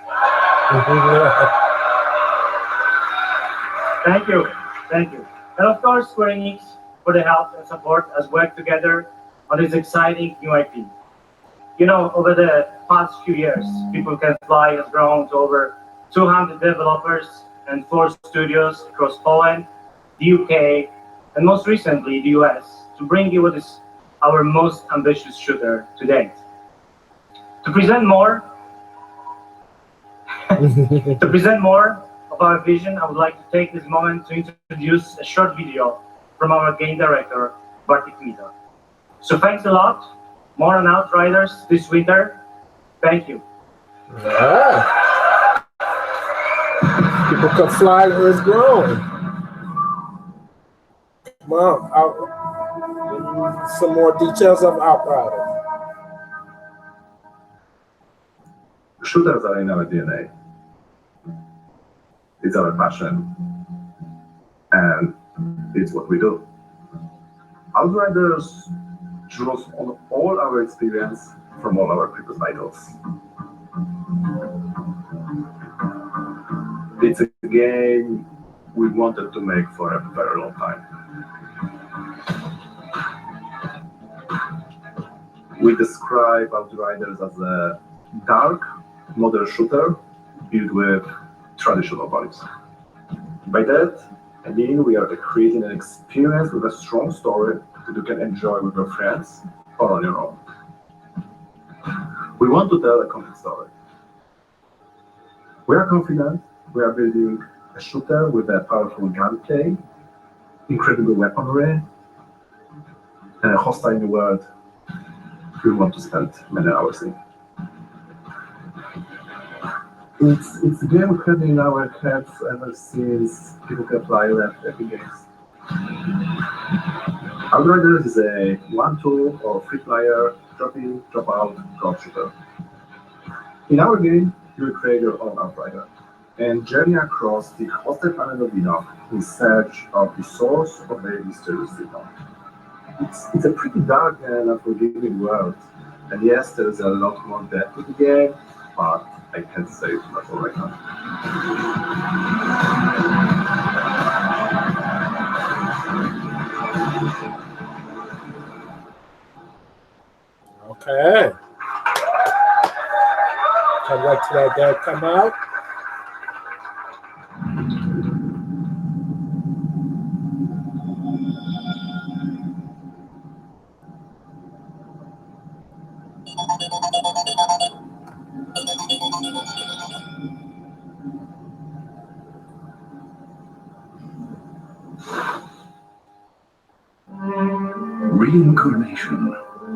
Thank you. Thank you. And of course, Square Enix for the help and support as we work together on this exciting new IP. You know, over the past few years, People Can Fly has grown to over 200 developers and 4 studios across Poland, the UK, and most recently the US to bring you what is our most ambitious shooter to date. To present more of our vision, I would like to take this moment to introduce a short video from our game director, Bartek Mita. So thanks a lot. More on Outriders this winter. Thank you. Yeah. People Can Fly is growing. Come on, some more details of Outriders. Shooters are in our DNA. It's our passion. And it's what we do. Outriders draws on all our experience from all our previous titles. It's a game we wanted to make for a very long time. We describe Outriders as a dark, modern shooter built with traditional values. By that, I mean we are creating an experience with a strong story that you can enjoy with your friends or on your own. We want to tell a complete story. We are confident we are building a shooter with a powerful gunplay, incredible weaponry, and a hostile world we want to spend many hours in. It's a game we had in our heads ever since People Can Fly left Epic Games. Outriders is a 1-2 or 3-player drop-in, drop-out co-op shooter. In our game, you will create your own Outrider and journey across the hostile planet of Enoch in search of the source of the mysterious signal. It's a pretty dark and unforgiving world, and yes, there is a lot more depth to the game, but I can't say too much right now. Okay. Can't wait till that day come out. Reincarnation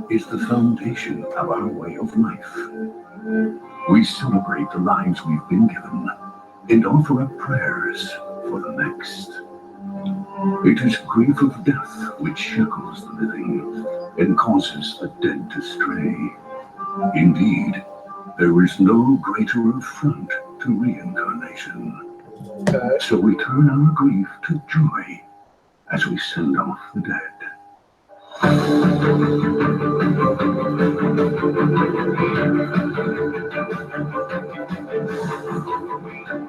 is the foundation of our way of life. We celebrate the lives we've been given and offer up prayers for the next. It is grief of death which shackles the living and causes the dead to stray. Indeed, there is no greater affront to reincarnation. So we turn our grief to joy as we send off the dead.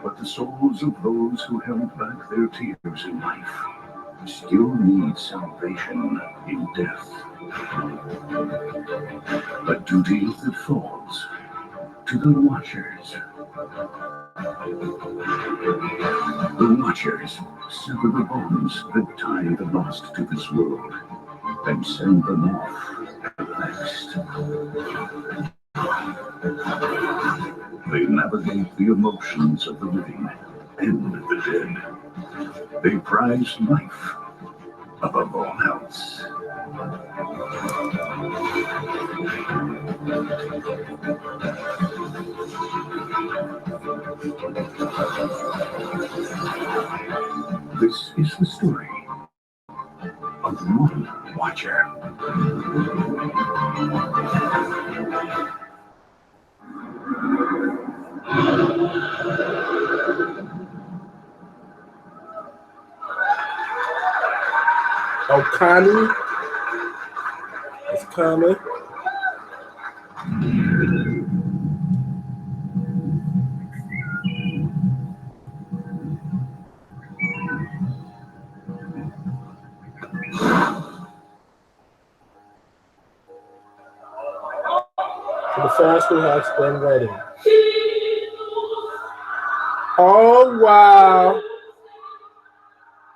But the souls of those who held back their tears in life still need salvation in death. A duty that falls to the watchers. The Watchers, sever the bonds that tie the lost to this world and send them off to the next. They navigate the emotions of the living and the dead. They prize life above all else. This is the story of one watcher. Connie is coming. The fast food has been waiting. Oh wow.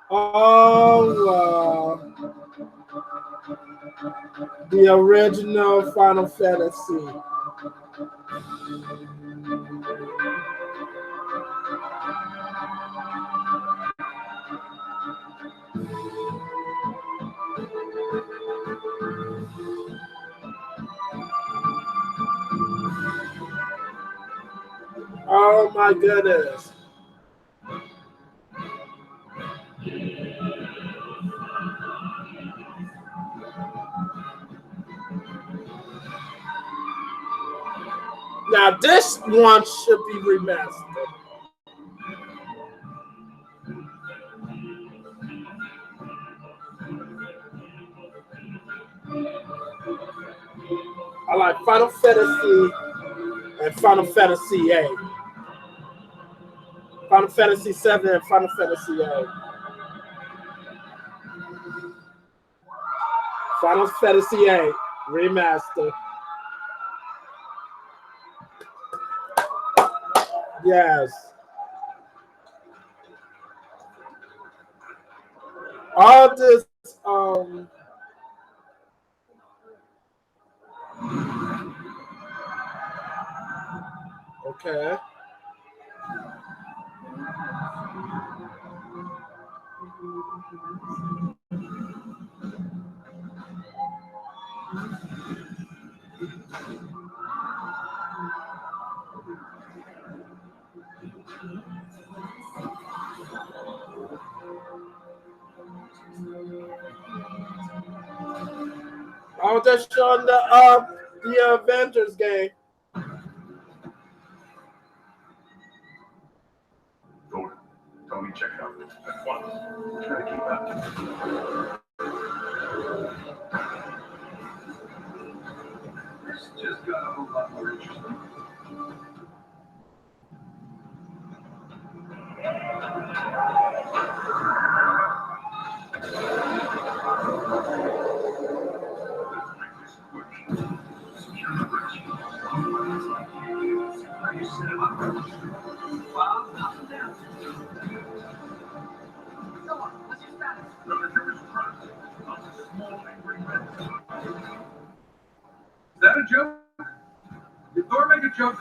Oh wow. The original Final Fantasy. Oh my goodness. Now this one should be remastered. I like Final Fantasy and Final Fantasy VIII. Final Fantasy VII and Final Fantasy VIII. Final Fantasy VIII remaster. Yes. All this okay. I was just showing the Avengers game. Thor, tell me check it out at once. Try to keep up. This just got a whole lot more interesting. Is that a joke? Did Thor make a joke?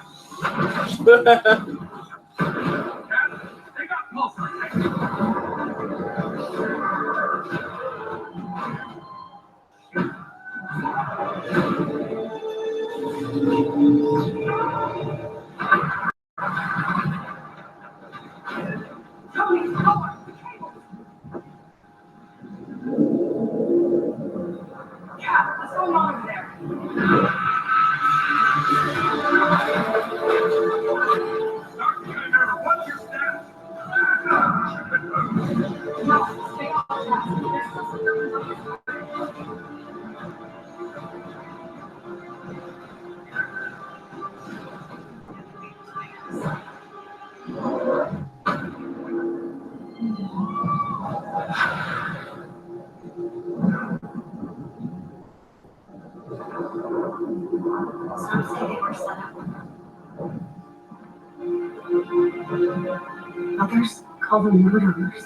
Cat, they got closer. Cat, what's going on over there? What's your status? No, stay off that. There's still some Germans on this side. Some say they were set up. Others call them murderers.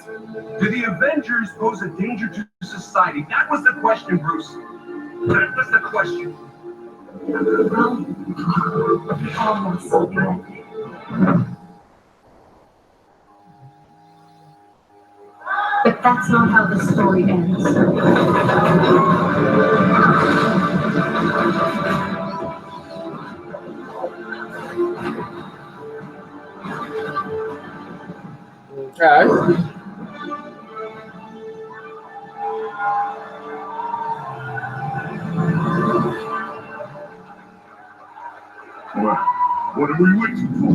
Do the Avengers pose a danger to society? That was the question, Bruce. That was the question. Well, almost. But that's not how the story ends. Okay. What are we waiting for?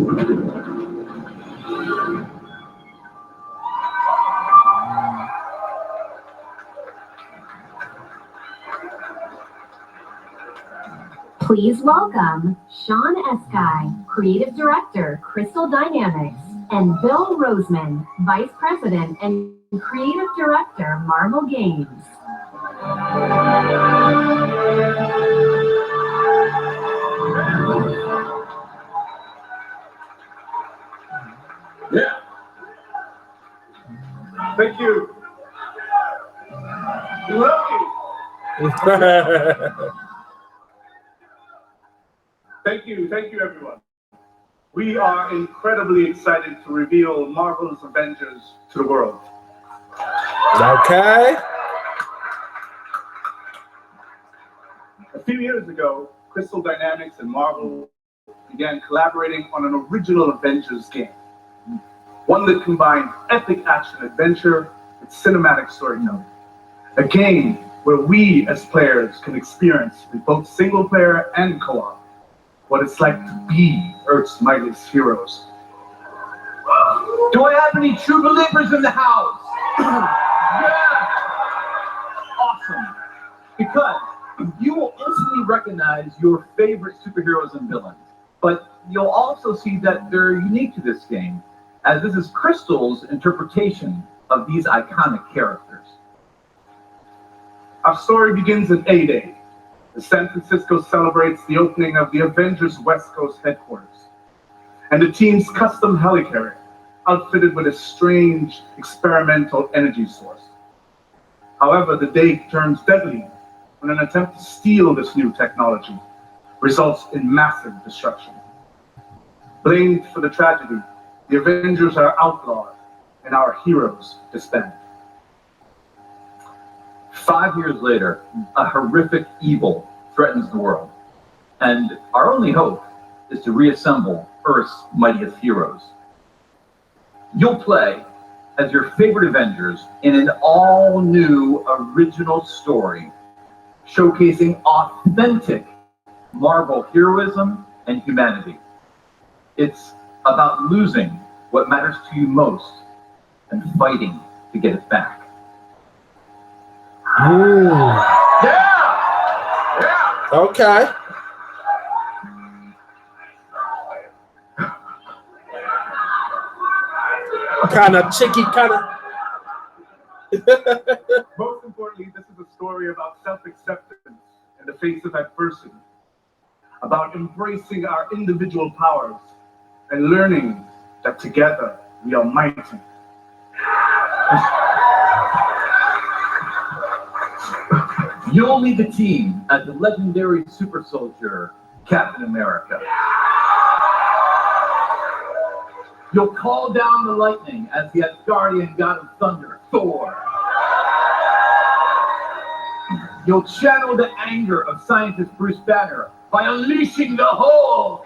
Please welcome Sean Eskai, Creative Director, Crystal Dynamics, and Bill Roseman, Vice President and Creative Director, Marvel Games. Yeah. Thank you. We love you. Thank you, everyone. We are incredibly excited to reveal Marvel's Avengers to the world. Okay. A few years ago, Crystal Dynamics and Marvel began collaborating on an original Avengers game. One that combined epic action adventure with cinematic storytelling. A game where we as players can experience with both single player and co-op what it's like to be Earth's mightiest heroes. Do I have any true believers in the house? Yeah! Awesome. Because you will instantly recognize your favorite superheroes and villains, but you'll also see that they're unique to this game, as this is Crystal's interpretation of these iconic characters. Our story begins in A-Day, as San Francisco celebrates the opening of the Avengers West Coast headquarters, and the team's custom helicarrier, outfitted with a strange experimental energy source. However, the day turns deadly when an attempt to steal this new technology results in massive destruction. Blamed for the tragedy, the Avengers are outlawed and our heroes disband. 5 years later, a horrific evil threatens the world, and our only hope is to reassemble Earth's mightiest heroes. You'll play as your favorite Avengers in an all-new original story, showcasing authentic Marvel heroism and humanity. It's about losing what matters to you most and fighting to get it back. Yeah! Okay. Kind of chicky, kind of. Most importantly, this is a story about self-acceptance in the face of adversity, about embracing our individual powers and learning that together we are mighty. You'll lead the team as the legendary super soldier, Captain America. You'll call down the lightning as the Asgardian god of thunder, Thor. You'll channel the anger of scientist Bruce Banner by unleashing the Hulk.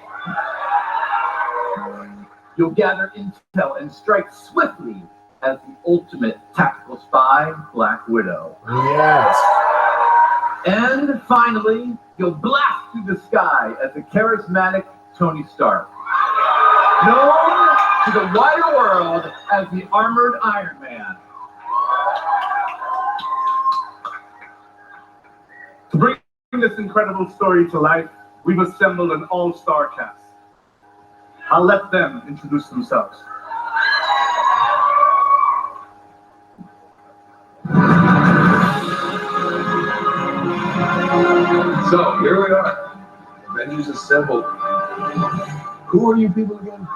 You'll gather intel and strike swiftly as the ultimate tactical spy, Black Widow. Yes. And finally, you'll blast through the sky as the charismatic Tony Stark, known to the wider world as the Armored Iron Man. To bring this incredible story to life, we've assembled an all-star cast. I'll let them introduce themselves. So here we are, Avengers assembled. Who are you people again?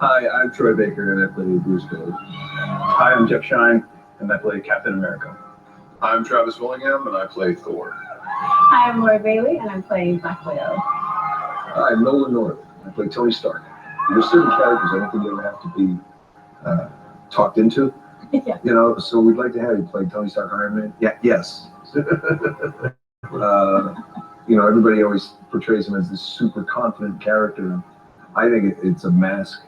Hi, I'm Troy Baker, and I play Bruce Willis. Hi, I'm Jeff Shine, and I play Captain America. I'm Travis Willingham, and I play Thor. Hi, I'm Laura Bailey, and I'm playing Black Widow. Hi, I'm Nolan North. I play Tony Stark. There's certain characters I don't think you ever have to be talked into. Yeah. You know, so we'd like to have you play Tony Stark Iron Man. Yeah, yes. You know, everybody always portrays him as this super confident character. I think it's a mask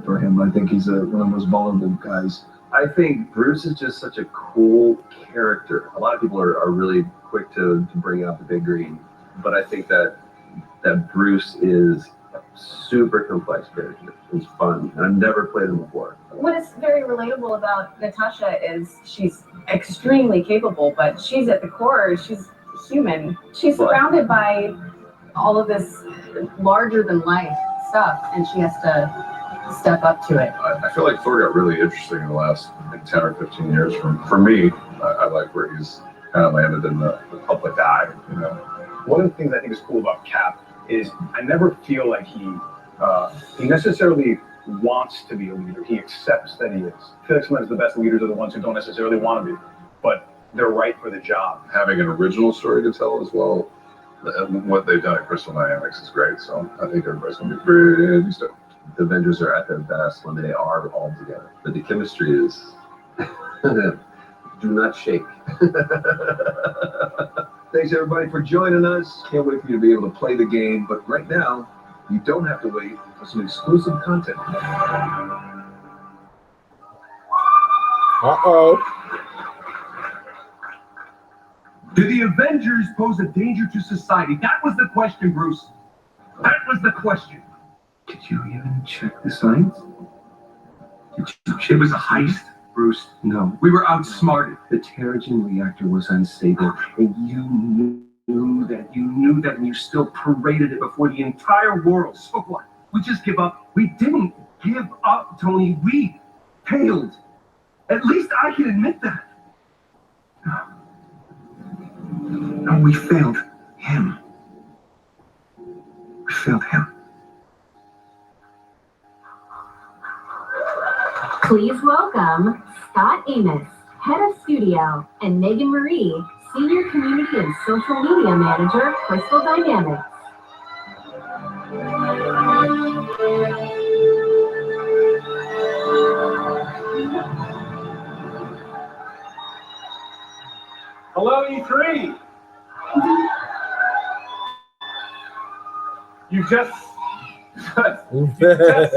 for him. I think he's one of the most vulnerable guys. I think Bruce is just such a cool character. A lot of people are really quick to bring out the big green, but I think that Bruce is a super complex character. It's fun, and I've never played him before. What is very relatable about Natasha is she's extremely capable, but she's at the core, she's human. She's surrounded by all of this larger than life stuff, and she has to step up to it. I feel like Thor got really interesting in the last 10 or 15 years. For me, I like where he's kind of landed in the public eye. You know, one of the things I think is cool about Cap is I never feel like he necessarily wants to be a leader. He accepts that he is. I feel like sometimes the best leaders are the ones who don't necessarily want to be, but they're right for the job. Having an original story to tell as well. What they've done at Crystal Dynamics is great. So I think everybody's going to be pretty stoked. The Avengers are at their best when they are all together. But the chemistry is do not shake. Thanks everybody for joining us. Can't wait for you to be able to play the game. But right now, you don't have to wait for some exclusive content. Uh-oh. Do the Avengers pose a danger to society? That was the question, Bruce. That was the question. Did you even check the signs? It was a heist, Bruce. No. We were outsmarted. The Terrigen reactor was unstable, and you knew that, and you still paraded it before the entire world. So what? We just give up? We didn't give up, Tony. We failed. At least I can admit that. No, we failed him. We failed him. Please welcome Scott Amos, Head of Studio, and Megan Marie, Senior Community and Social Media Manager, Crystal Dynamics. Hello, E3. You've just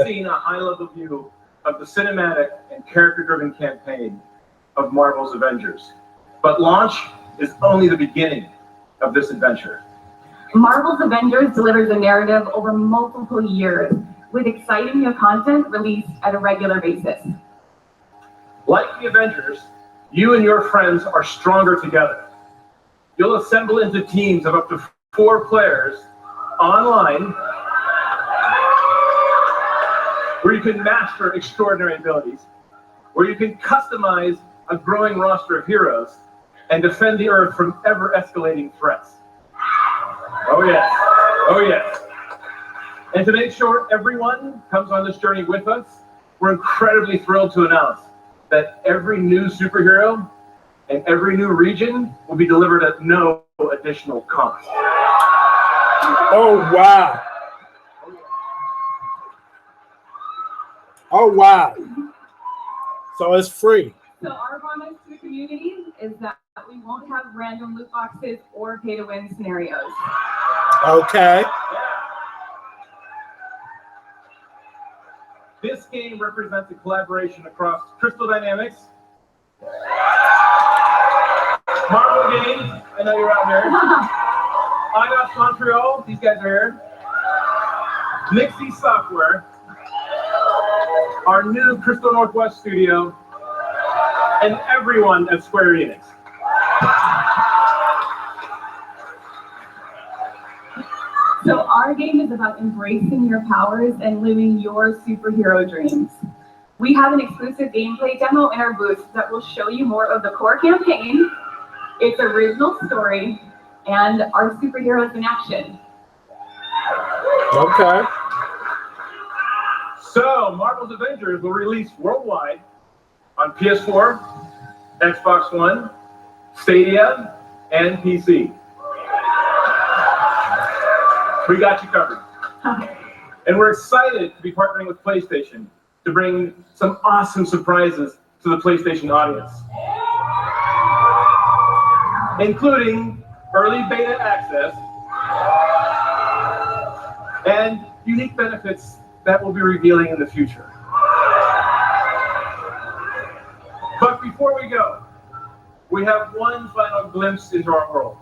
seen a high-level view of the cinematic and character-driven campaign of Marvel's Avengers. But launch is only the beginning of this adventure. Marvel's Avengers delivers a narrative over multiple years, with exciting new content released at a regular basis. Like the Avengers, you and your friends are stronger together. You'll assemble into teams of up to 4 players online, where you can master extraordinary abilities, where you can customize a growing roster of heroes, and defend the Earth from ever-escalating threats. Oh yes, oh yes. And to make sure everyone comes on this journey with us, we're incredibly thrilled to announce that every new superhero and every new region will be delivered at no additional cost. Oh, wow. Oh, wow. So it's free. So our promise to the community is that we won't have random loot boxes or pay-to-win scenarios. Okay. This game represents a collaboration across Crystal Dynamics, Marvel Games, I know you're out there, IDOS Montreal, these guys are here, Nixie Software, our new Crystal Northwest studio, and everyone at Square Enix. So our game is about embracing your powers and living your superhero dreams. We have an exclusive gameplay demo in our booth that will show you more of the core campaign, its original story, and our superheroes in action. Okay. So, Marvel's Avengers will release worldwide on PS4, Xbox One, Stadia, and PC. We got you covered. And we're excited to be partnering with PlayStation to bring some awesome surprises to the PlayStation audience, including early beta access and unique benefits that we'll be revealing in the future. But before we go, we have one final glimpse into our world,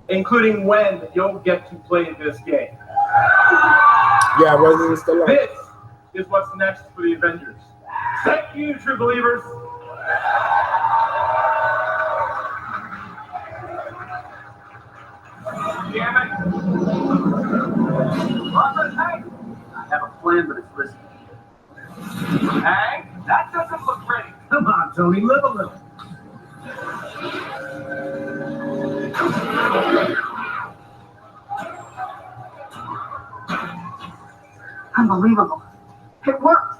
including when you'll get to play this game. Yeah, wasn't still on. This is what's next for the Avengers. Thank you, true believers. Damn it. Robert, hey, I have a plan, but it's risky. Hey, that doesn't look ready. Come on, Tony, live a little. Unbelievable. It worked.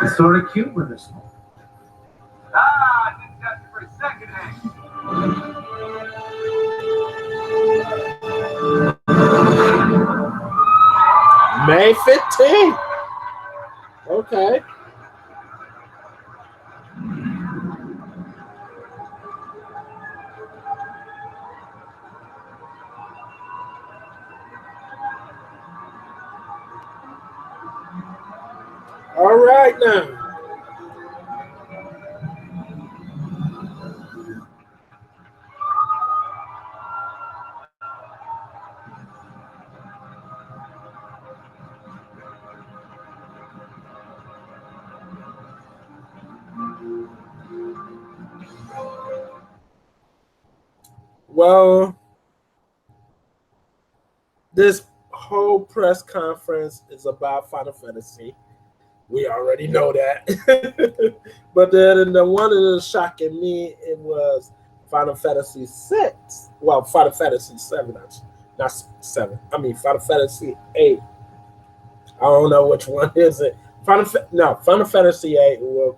It's sort of cute with this one. Ah, I didn't catch you for a second, Hank. May 15th. Okay. All right now. Well, this whole press conference is about Final Fantasy. We already know that. But then the one that was shocking me, it was Final Fantasy 6. Well, Final Fantasy 7, not 7. I mean, Final Fantasy 8. I don't know which one is it. Final Fantasy 8 will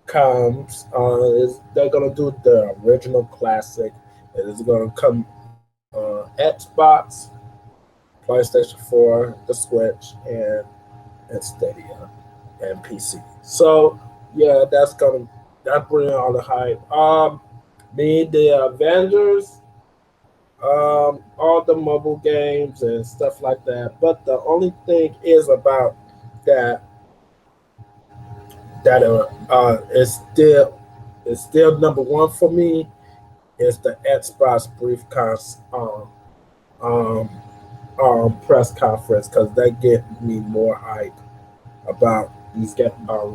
comes. They're gonna do the original classic. It is gonna come Xbox, PlayStation 4, the Switch, and Stadia, and PC. So yeah, that's bringing all the hype. The Avengers, all the mobile games and stuff like that. But the only thing is about that is still number one for me is the Xbox press conference, because they get me more hype about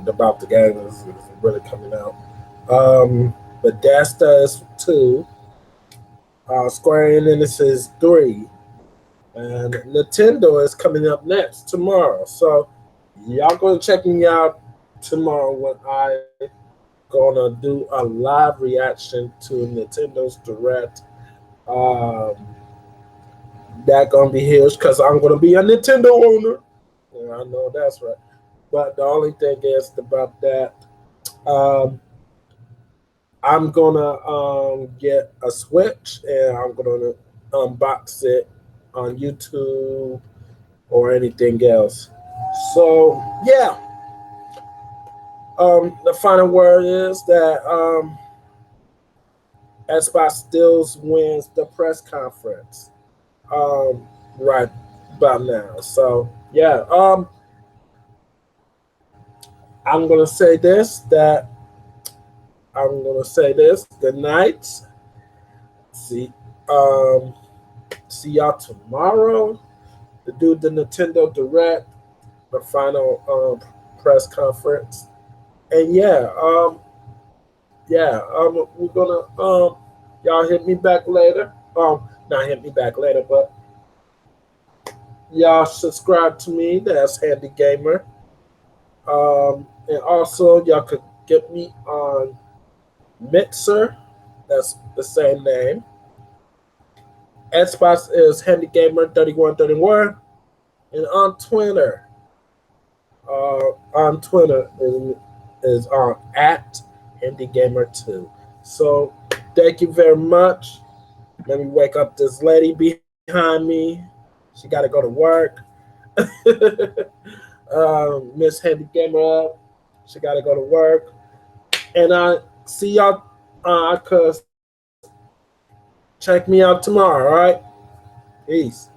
about the game is really coming out. Bethesda is 2, Square Enix is 3, and Nintendo is coming up next tomorrow. So y'all gonna check me out tomorrow when I gonna do a live reaction to Nintendo's Direct. That gonna be huge because I'm gonna be a Nintendo owner. Yeah, I know that's right. But the only thing is about that, I'm gonna get a Switch and I'm gonna unbox it on YouTube or anything else. So yeah, the final word is that Xbox still wins the press conference right about now. So yeah, I'm gonna say this. Good night. See y'all tomorrow to do the Nintendo Direct, the final press conference. And we're gonna y'all hit me back later. Not hit me back later, but y'all subscribe to me. That's Handy Gamer. And also y'all could get me on Mixer. That's the same name. Xbox is HandyGamer3131. And on Twitter, is on at HandyGamer2. So thank you very much. Let me wake up this lady behind me. She got to go to work. Miss Handy Gamer up. She got to go to work. And I see y'all. Cause check me out tomorrow. All right. Peace.